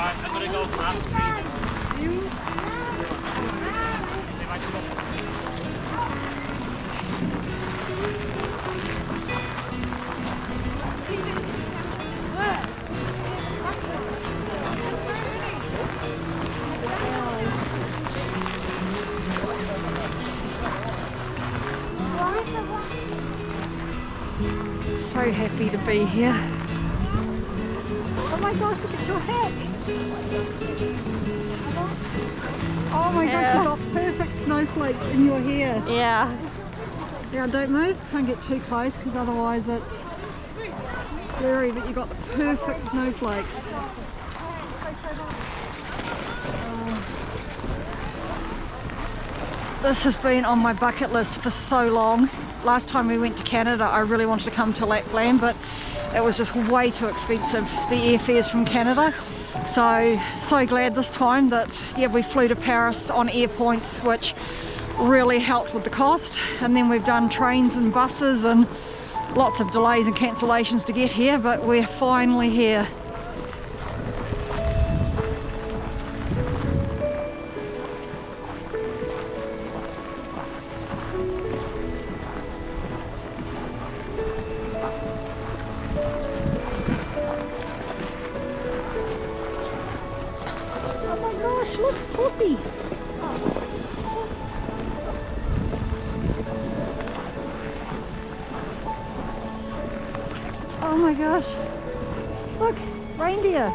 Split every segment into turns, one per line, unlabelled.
I'm gonna go for that.
You? So happy to be here. Oh my gosh, look at your hat. Oh my gosh, you've got perfect snowflakes in your hair.
Yeah.
Now don't move, don't get too close because otherwise it's blurry, but you've got the perfect snowflakes. This has been on my bucket list for so long. Last time we went to Canada, I really wanted to come to Lapland, but it was just way too expensive, the airfares from Canada. So glad this time that, yeah, we flew to Paris on air points, which really helped with the cost. And then we've done trains and buses and lots of delays and cancellations to get here, but we're finally here. Look, horsey. Oh my gosh. Look, reindeer.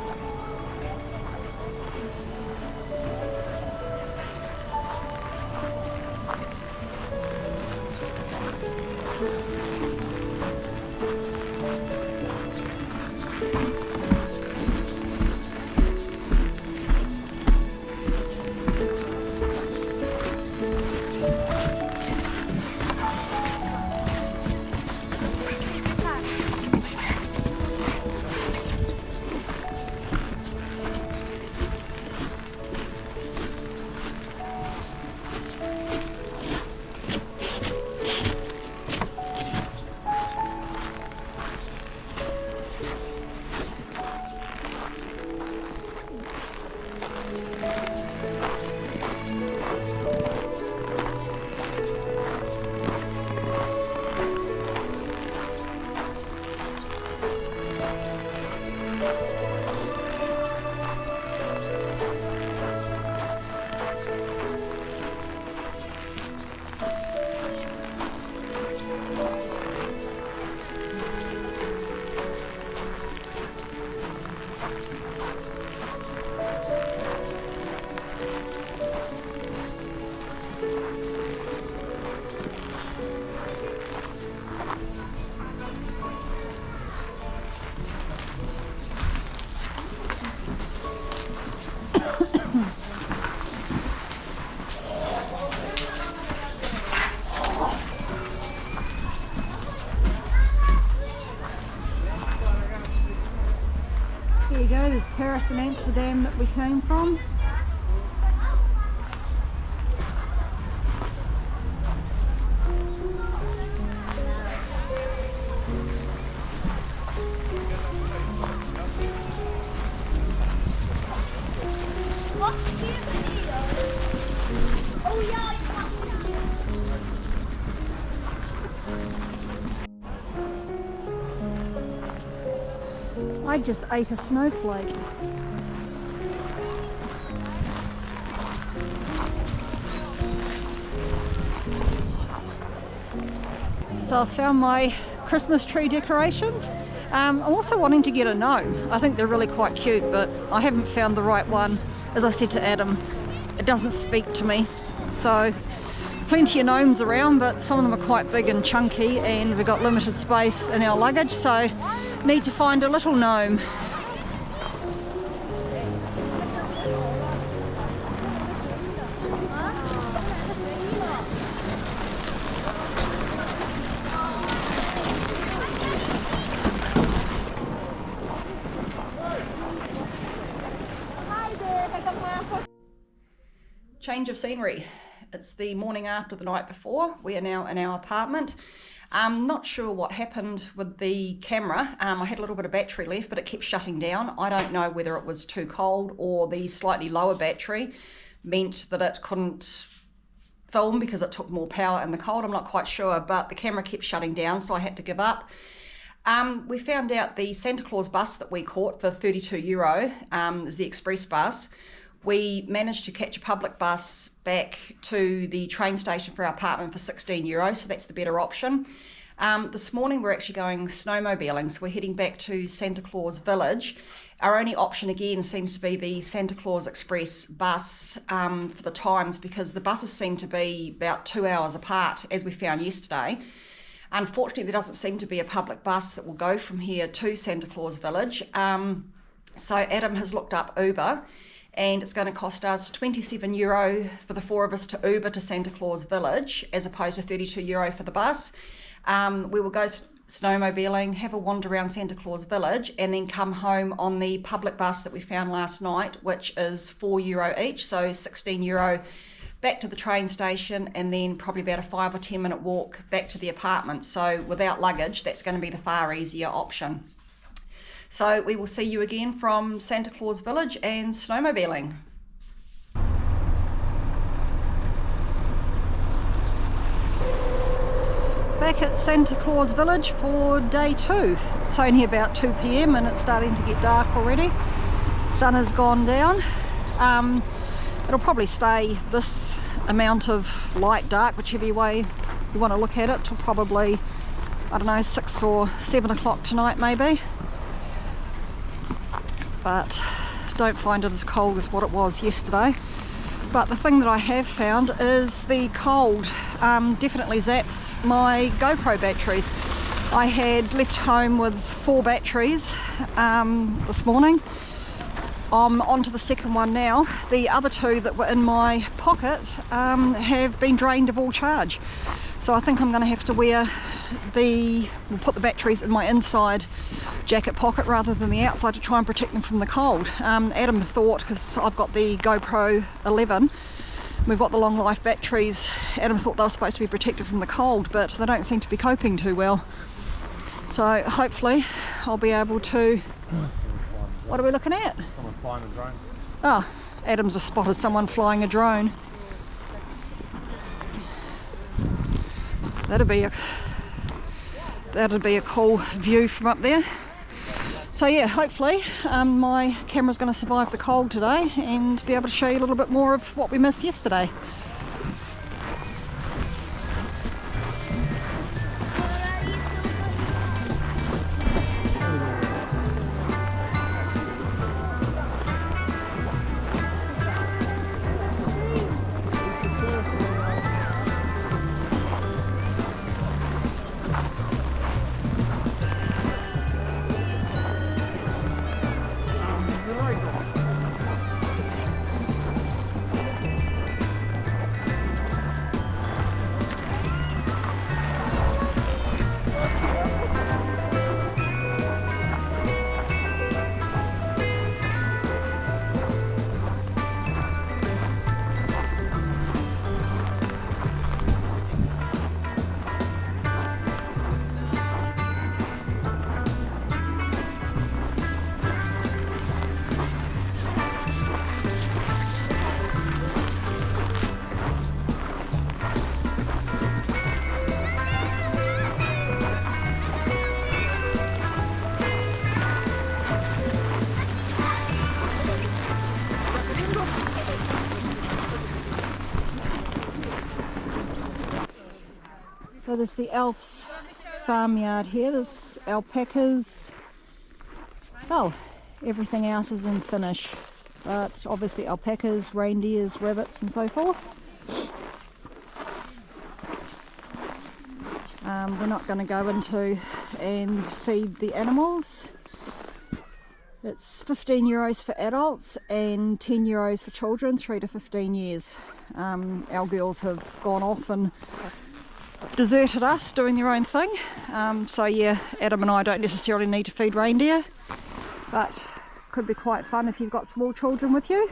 There you go, there's Paris and Amsterdam that we came from. I just ate a snowflake. So I found my Christmas tree decorations. I'm also wanting to get a gnome. I think they're really quite cute, but I haven't found the right one. As I said to Adam, it doesn't speak to me. So plenty of gnomes around, but some of them are quite big and chunky, and we've got limited space in our luggage, so need to find a little gnome. Change of scenery. It's the morning after the night before. We are now in our apartment. I'm not sure what happened with the camera. I had a little bit of battery left, but it kept shutting down. I don't know whether it was too cold or the slightly lower battery meant that it couldn't film because it took more power in the cold. I'm not quite sure, but the camera kept shutting down, so I had to give up. We found out the Santa Claus bus that we caught for €32 is the express bus. We managed to catch a public bus back to the train station for our apartment for €16, so that's the better option. This morning we're actually going snowmobiling, so we're heading back to Santa Claus Village. Our only option again seems to be the Santa Claus Express bus for the times, because the buses seem to be about 2 hours apart, as we found yesterday. Unfortunately, there doesn't seem to be a public bus that will go from here to Santa Claus Village. So Adam has looked up Uber, and it's going to cost us €27 for the four of us to Uber to Santa Claus Village, as opposed to €32 for the bus. We will go snowmobiling, have a wander around Santa Claus Village, and then come home on the public bus that we found last night, which is €4 each, so €16 back to the train station, and then probably about a 5 or 10 minute walk back to the apartment. So without luggage, that's going to be the far easier option. So we will see you again from Santa Claus Village and snowmobiling. Back at Santa Claus Village for day 2. It's only about 2 p.m. and it's starting to get dark already. Sun has gone down. It'll probably stay this amount of light dark, whichever way you want to look at it, till probably, I don't know, 6 or 7 o'clock tonight maybe. But don't find it as cold as what it was yesterday. But the thing that I have found is the cold definitely zaps my GoPro batteries. I had left home with 4 batteries this morning. I'm on to the second one now. The other 2 that were in my pocket have been drained of all charge. So I think I'm going to have to we'll put the batteries in my inside jacket pocket rather than the outside to try and protect them from the cold. Adam thought, because I've got the GoPro 11, we've got the long life batteries, Adam thought they were supposed to be protected from the cold, but they don't seem to be coping too well. So hopefully I'll be able to... What are we looking at?
Someone flying a drone.
Oh, Adam's just spotted someone flying a drone. That'd be a cool view from up there. So yeah, hopefully my camera's going to survive the cold today and be able to show you a little bit more of what we missed yesterday. So there's the Elf's farmyard here. There's alpacas. Oh, everything else is in Finnish, but obviously alpacas, reindeers, rabbits and so forth. We're not going to go into and feed the animals. It's €15 for adults and €10 for children, 3 to 15 years. Our girls have gone off and deserted us doing their own thing. So yeah, Adam and I don't necessarily need to feed reindeer, but could be quite fun if you've got small children with you.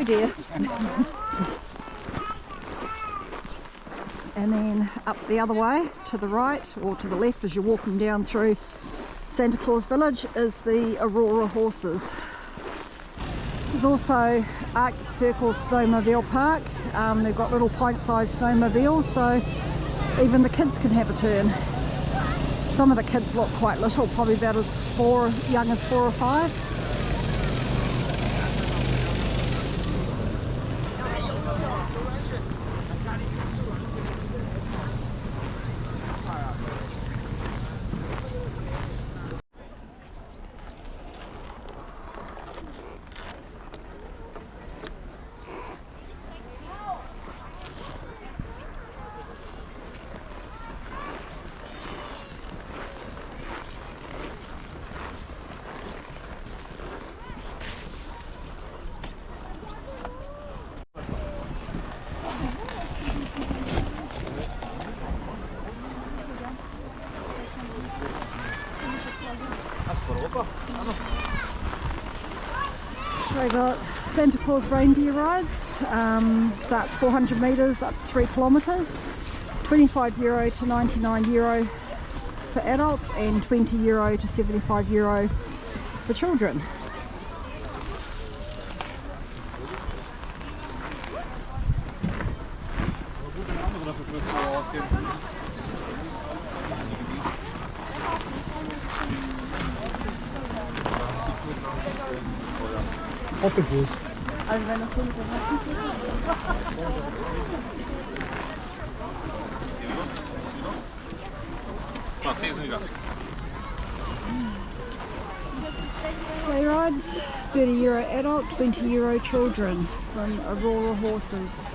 Hello, dear. And then up the other way to the right or to the left as you're walking down through Santa Claus Village is the Aurora horses. There's also Arctic Circle Snowmobile Park. They've got little pint-sized snowmobiles, so even the kids can have a turn. Some of the kids look quite little, probably about as young as 4 or 5. So we got Santa Claus reindeer rides. Starts 400 metres up to 3 kilometres. €25 to €99 for adults and €20 to €75 for children.
Hoppelbus. Sleigh rides, €30 adult, €20 children from Aurora horses.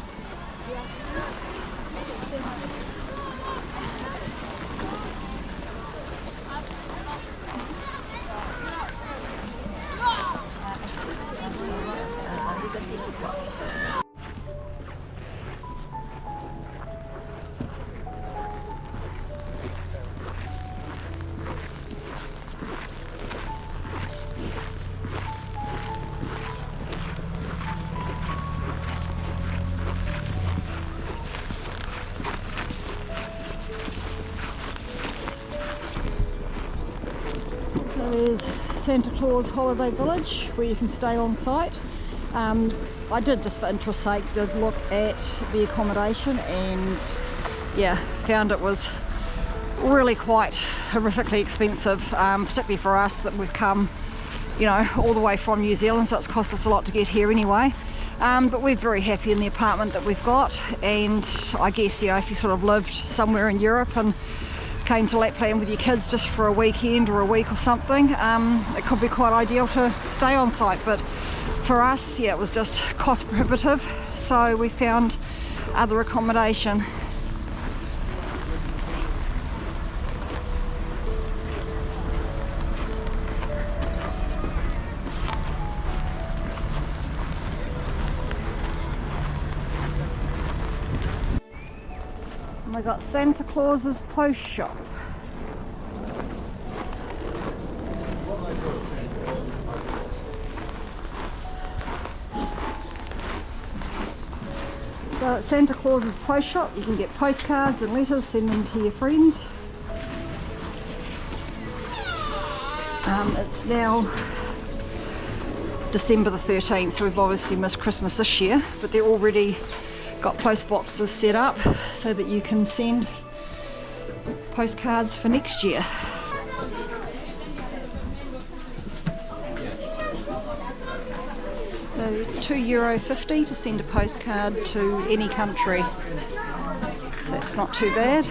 There's Santa Claus Holiday Village where you can stay on site. I did, just for interest's sake, did look at the accommodation and yeah, found it was really quite horrifically expensive, particularly for us that we've come, you know, all the way from New Zealand, so it's cost us a lot to get here anyway. But we're very happy in the apartment that we've got, and I guess, you know, if you sort of lived somewhere in Europe and came to Lapland with your kids just for a weekend or a week or something, it could be quite ideal to stay on site. But for us, yeah, it was just cost prohibitive, so we found other accommodation. And we got Santa Claus's post shop. So at Santa Claus's post shop you can get postcards and letters, send them to your friends. It's now December the 13th, so we've obviously missed Christmas this year, but they're already got post boxes set up so that you can send postcards for next year. So €2.50 to send a postcard to any country, so that's not too bad.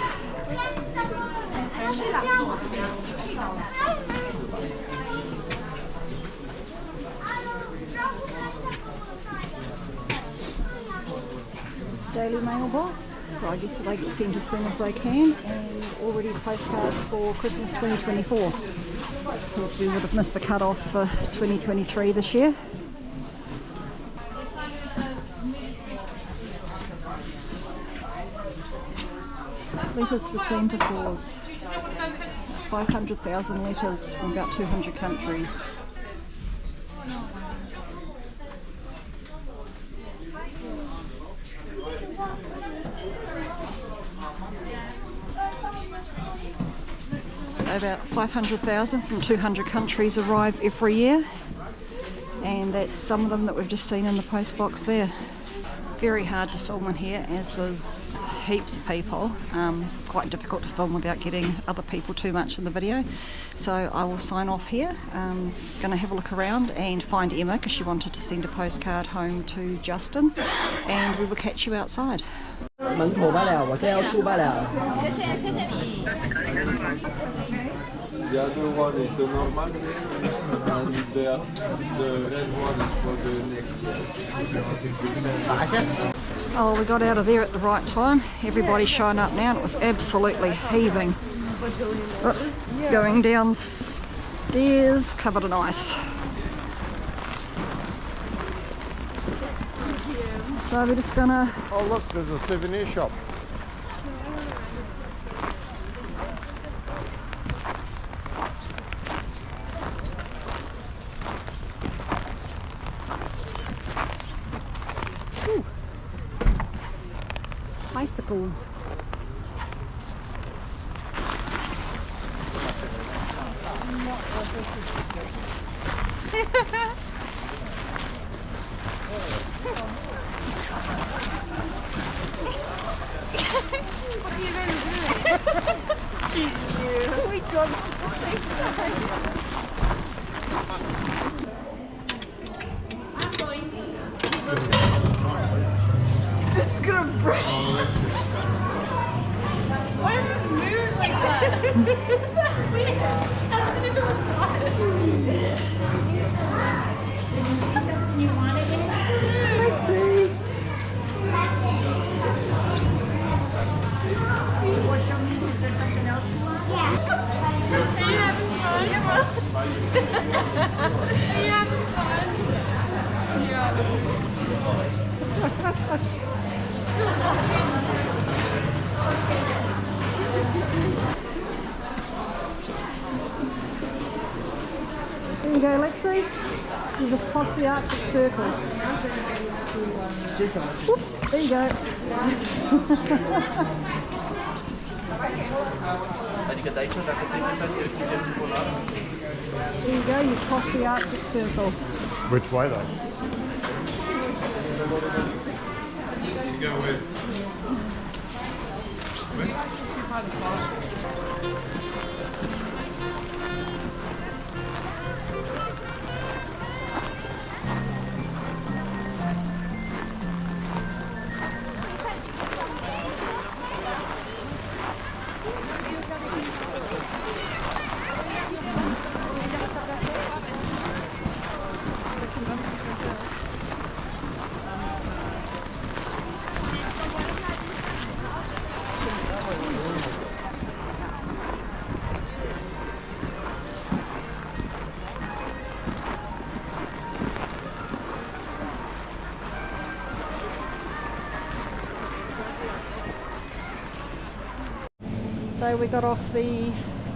Daily mailbox, so I guess they get sent as soon as they can, and already postcards for Christmas 2024, because we would have missed the cut-off for 2023 this year. Letters to Santa Claus, 500,000 letters from about 200 countries.
about 500,000 from 200 countries arrive every year, and that's some of them that we've just seen in the post box there. Very hard to film in here as there's heaps of people. Quite difficult to film without getting other people too much in the video. So I will sign off here. Going to have a look around and find Emma because she wanted to send a postcard home to Justin, and we will catch you outside.
The other one is the normal and the red one is for the next year.
Oh, we got out of there at the right time. Everybody's showing up now and it was absolutely heaving. Oh, going downstairs, covered in ice. So we're just gonna...
Oh look, there's a souvenir shop.
Bicycles.
What are you really doing? She's you. Oh my god. This is gonna break. Why does it move like that? That's weird. I don't think it was you want it? Let's see. Is there something else you want? Yeah. Are you having fun? Are you having fun? Yeah.
There you go, Lexi. You just cross the Arctic Circle. Whoop, there you go. There you go, you cross the Arctic Circle.
Which way though? You go with.
So we got off the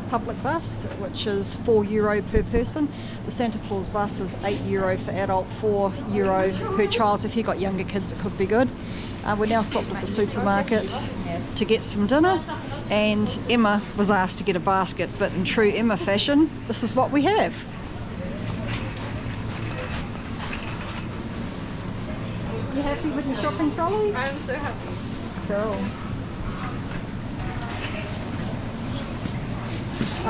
public bus, which is €4 per person. The Santa Claus bus is €8 for adult, €4 per child. So if you've got younger kids, it could be good. We're now stopped at the supermarket to get some dinner, and Emma was asked to get a basket, but in true Emma fashion, this is what we have.
You happy with your shopping trolley?
I'm so happy.
Cool.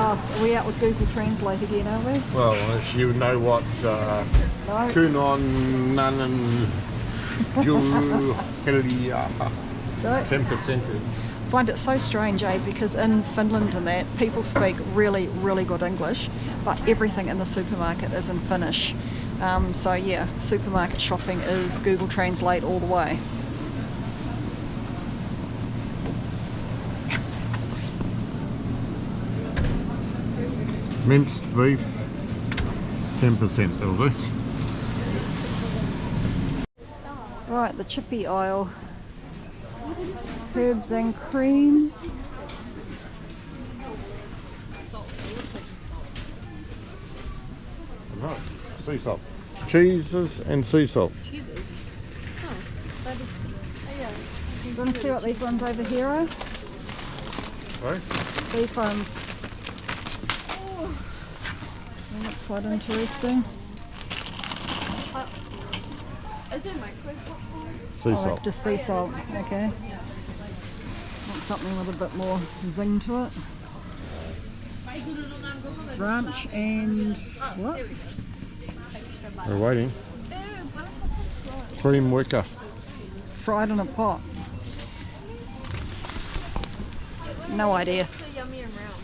Oh, are we out with Google Translate again, are we?
Well, as you know what Kunon Nanan Ju Helia 10% is.
I find it so strange, because in Finland and that, people speak really, really good English, but everything in the supermarket is in Finnish. So yeah, supermarket shopping is Google Translate all the way.
Minced beef, 10% that'll do.
Right, the chippy aisle. Herbs and cream.
No, sea salt. Cheeses and sea salt.
Jesus. Oh, that is. Oh, yeah.
You want to see what these ones over here are?
Right?
These ones.
quite interesting.
Is it microwave?
Sea
Oh,
salt.
just sea salt, okay. Want something with a bit more zing to it. Ranch and what?
We're waiting. Cream wicker.
Fried in a pot. No idea.
So yummy and round.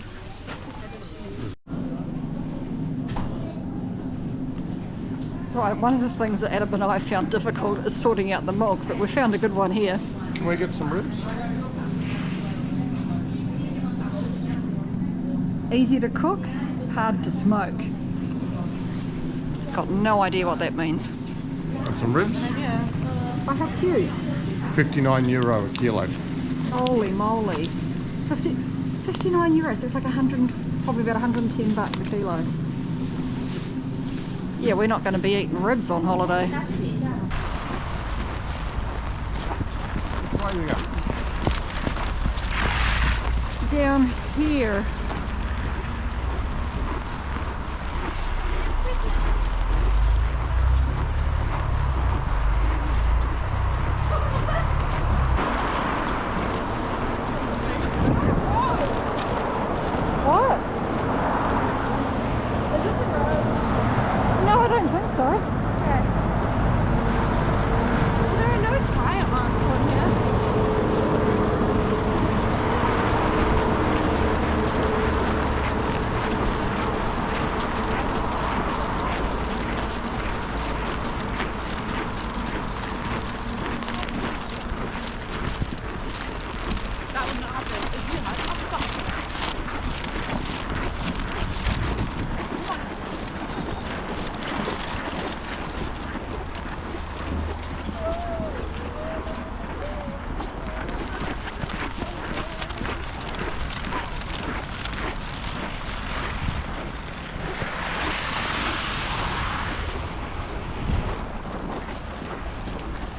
Right, one of the things that Adam and I found difficult is sorting out the milk, but we found a good one here.
Can we get some ribs?
Easy to cook, hard to smoke. Got no idea what that means.
And some ribs?
Oh, how cute.
€59 a kilo.
Holy moly. 59 euros, that's like probably about 110 bucks a kilo. Yeah, we're not going to be eating ribs on holiday.
Right, we go.
Down here. What?
Is this a road?
No, I don't think so.
Okay. Well, there are no tire marks on here. That would not happen if you had a stop.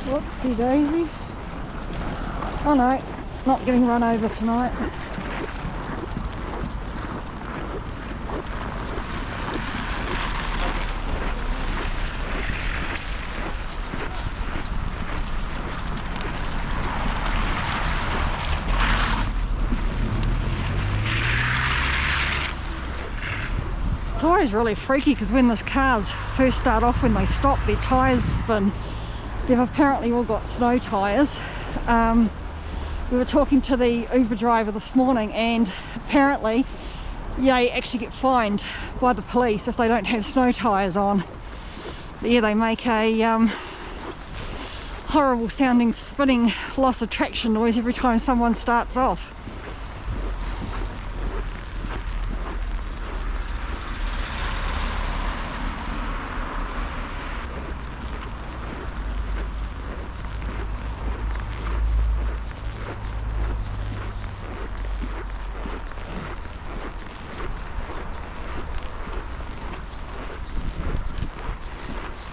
Whoopsie daisy. Oh no, not getting run over tonight. It's always really freaky because when the cars first start off, when they stop, their tyres spin. They've apparently all got snow tyres. We were talking to the Uber driver this morning, and apparently they actually get fined by the police if they don't have snow tyres on. But yeah, they make a horrible sounding spinning loss of traction noise every time someone starts off.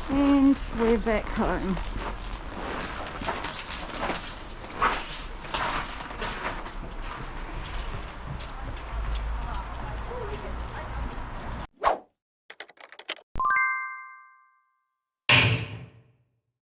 And we're back home.